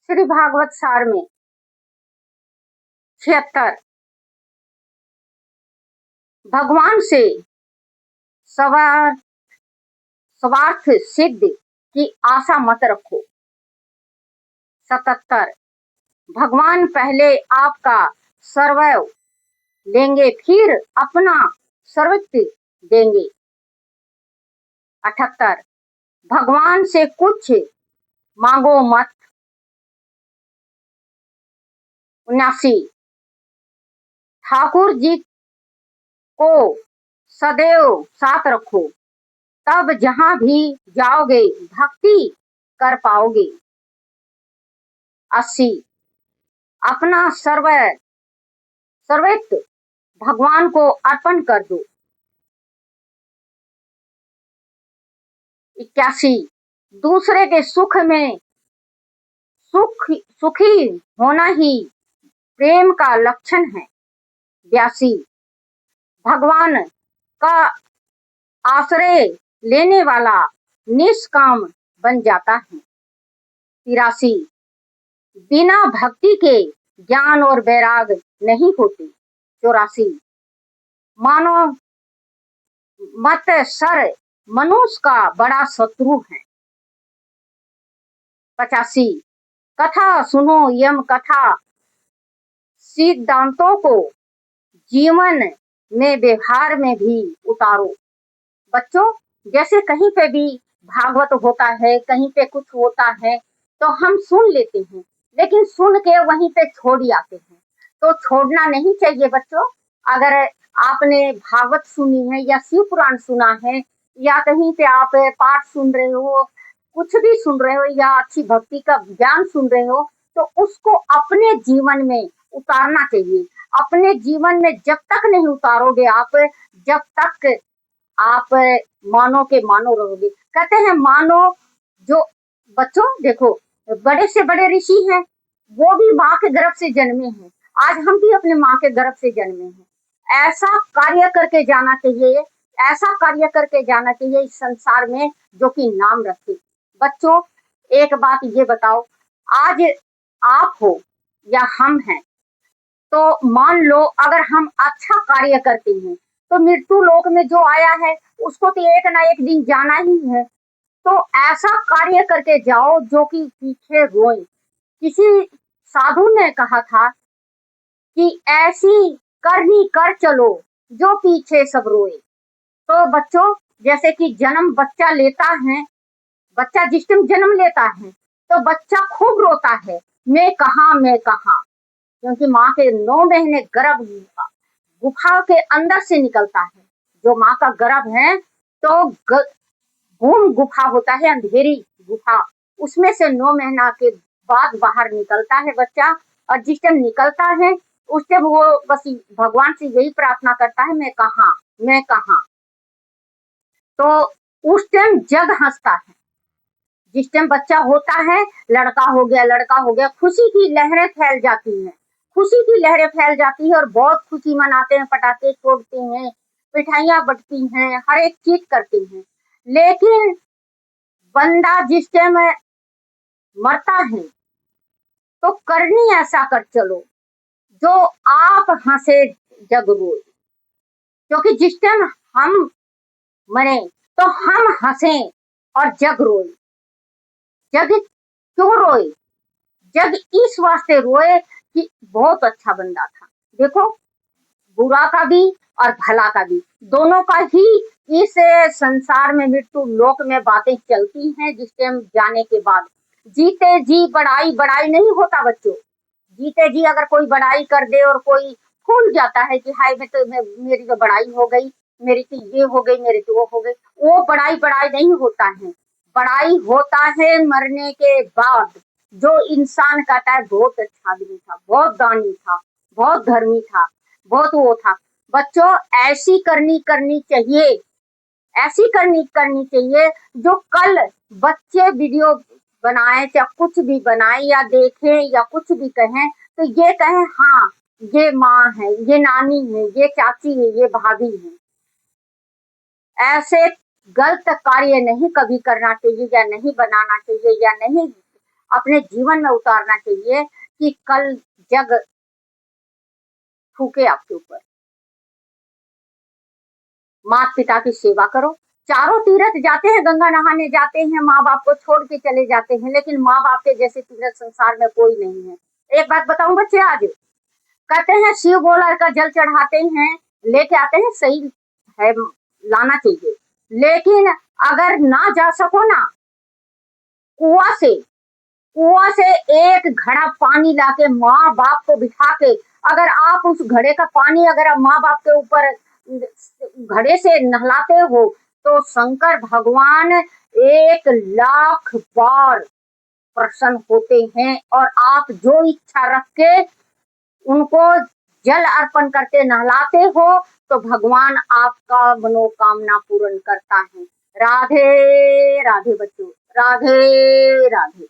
श्री भागवत सार में 76 भगवान से स्वार्थ सिद्ध की आशा मत रखो। 77 भगवान पहले आपका सर्वैव लेंगे फिर अपना सर्वस्व देंगे। 78 भगवान से कुछ मांगो मत। 79 ठाकुर जी को सदैव साथ रखो, तब जहां भी जाओगे भक्ति कर पाओगे। 80 अपना सर्वस्व भगवान को अर्पण कर दो। 81 दूसरे के सुख में सुखी होना ही प्रेम का लक्षण है। 82 भगवान का आश्रय लेने वाला निष्काम बन जाता है। 83 बिना भक्ति के ज्ञान और वैराग नहीं होते। 84 मानो मत सर मनुष्य का बड़ा शत्रु है। 85 कथा सुनो यम कथा सिद्धांतों को जीवन में व्यवहार में भी उतारो। बच्चों, जैसे कहीं पे भी भागवत होता है, कहीं पे कुछ होता है तो हम सुन लेते हैं, लेकिन सुन के वहीं पे छोड़ आते हैं। तो छोड़ना नहीं चाहिए बच्चों। अगर आपने भागवत सुनी है या शिव पुराण सुना है या कहीं पे आप पाठ सुन रहे हो, कुछ भी सुन रहे हो या अच्छी भक्ति का ज्ञान सुन रहे हो, तो उसको अपने जीवन में उतारना चाहिए। अपने जीवन में जब तक नहीं उतारोगे आप, जब तक आप मानो के मानो रहोगे। कहते हैं मानो जो बच्चों देखो, बड़े से बड़े ऋषि हैं, वो भी माँ के गर्भ से जन्मे हैं। आज हम भी अपने माँ के गर्भ से जन्मे हैं। ऐसा कार्य करके जाना चाहिए, ऐसा कार्य करके जाना चाहिए इस संसार में जो कि नाम रखे। बच्चों, एक बात ये बताओ, आज आप हो या हम हैं, तो मान लो अगर हम अच्छा कार्य करते हैं तो मृत्यु लोक में जो आया है उसको तो एक ना एक दिन जाना ही है। तो ऐसा कार्य करके जाओ जो कि पीछे रोए। किसी साधु ने कहा था कि ऐसी करनी कर चलो जो पीछे सब रोए। तो बच्चों, जैसे कि जन्म बच्चा लेता है, बच्चा जिस टाइम जन्म लेता है तो बच्चा खूब रोता है, मैं कहाँ, क्योंकि माँ के 9 महीने गर्भ गुफा के अंदर से निकलता है। जो माँ का गर्भ है तो घूम गुफा होता है, अंधेरी गुफा, उसमें से 9 महीना के बाद बाहर निकलता है बच्चा। और जिस टाइम निकलता है उस टाइम वो बस भगवान से यही प्रार्थना करता है, मैं कहाँ। तो उस टाइम जग हंसता है। जिस टाइम बच्चा होता है, लड़का हो गया, खुशी की लहरें फैल जाती हैं, और बहुत खुशी मनाते हैं, पटाखे छोड़ते हैं, मिठाइयाँ बंटती हैं, हर एक चीज करते हैं। लेकिन बंदा जिस टाइम मरता है तो करनी ऐसा कर चलो जो आप हंसे जग रोए। क्योंकि जिस टाइम हम मरे तो हम हंसे और जग रोए। जग क्यों रोए? जग इस वास्ते रोए कि बहुत अच्छा बंदा था। देखो, बुरा का भी और भला का भी, दोनों का ही इस संसार में मृत्यु लोक में बातें चलती हैं। जिस टाइम जाने के बाद जीते जी बड़ाई नहीं होता बच्चों। जीते जी अगर कोई बड़ाई कर दे और कोई भूल जाता है कि हाय मेरी तो बड़ाई हो गई, मेरी तो ये हो गई, मेरी तो वो हो गई, वो बड़ाई नहीं होता है। बड़ाई होता है मरने के बाद। जो इंसान कहता है बहुत अच्छा आदमी था, बहुत दानी था, बहुत धर्मी था, बहुत वो था। बच्चों, ऐसी करनी चाहिए, जो कल बच्चे वीडियो बनाए, चाहे कुछ भी बनाए या देखें या कुछ भी कहें, तो ये कहें हाँ ये माँ है, ये नानी है, ये चाची है, ये भाभी है। ऐसे गलत कार्य नहीं कभी करना चाहिए, या नहीं बनाना चाहिए, या नहीं अपने जीवन में उतारना चाहिए कि कल जग थूके आपके ऊपर। माता पिता की सेवा करो। चारों तीर्थ जाते हैं, गंगा नहाने जाते हैं, माँ बाप को छोड़ के चले जाते हैं, लेकिन माँ बाप के जैसे तीर्थ संसार में कोई नहीं है। एक बात बताऊं बच्चे, आज कहते हैं शिव भोला का जल चढ़ाते हैं, लेके आते हैं, सही है, लाना चाहिए, लेकिन अगर ना जा सको ना, कुआं से एक घड़ा पानी लाके माँ बाप को बिठा के, अगर आप उस घड़े का पानी अगर आप माँ बाप के ऊपर घड़े से नहलाते हो, तो शंकर भगवान 1,00,000 बार प्रसन्न होते हैं, और आप जो इच्छा रख के उनको जल अर्पण करके नहलाते हो, तो भगवान आपका मनोकामना पूर्ण करता है। राधे राधे बच्चों, राधे राधे।